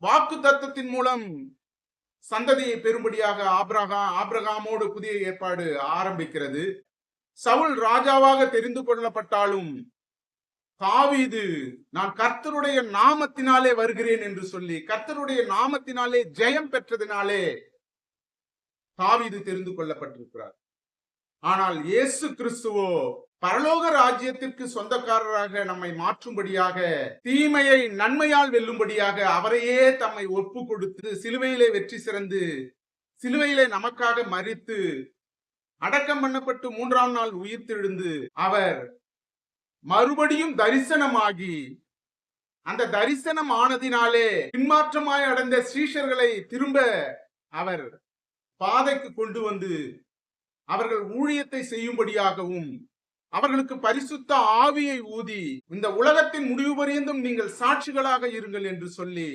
வாக்கு தத்தத்தின் மூலம் சந்ததியை பெறும்படியாக ஆபிரகாமோடு புதிய ஏற்பாடு ஆரம்பிக்கிறது. சவுல் ராஜாவாக தெரிந்து கொள்ளப்பட்டாலும் தாவீது நான் கர்த்தருடைய நாமத்தினாலே வருகிறேன் என்று சொல்லி கர்த்தருடைய நாமத்தினாலே ஜெயம் பெற்றதினாலே தாவீது தெரிந்து கொள்ளப்பட்டிருக்கிறார். ஆனால் இயேசு கிறிஸ்துவோ பரலோக ராஜ்யத்திற்கு சொந்தக்காரராக நம்மை மாற்றும்படியாக, தீமையை நன்மையால் வெல்லும்படியாக அவரையே தம்மை ஒப்பு கொடுத்து சிலுவையிலே வெற்றி சிறந்து சிலுவையிலே நமக்காக மரித்து அடக்கம் பண்ணப்பட்டு 3ஆம் நாள் உயிர்த்தெழுந்து அவர் மறுபடியும் தரிசனமாகி, அந்த தரிசனம் ஆனதினாலே பின்மாற்றமாய் அடைந்த சீஷர்களை திரும்ப அவர் பாதைக்கு கொண்டு வந்து அவர்கள் ஊழியத்தை செய்யும்படியாகவும் அவர்களுக்கு பரிசுத்த ஆவியை ஊதி இந்த உலகத்தின் முடிவு பரியந்தம் நீங்கள் சாட்சிகளாக இருங்கள் என்று சொல்லி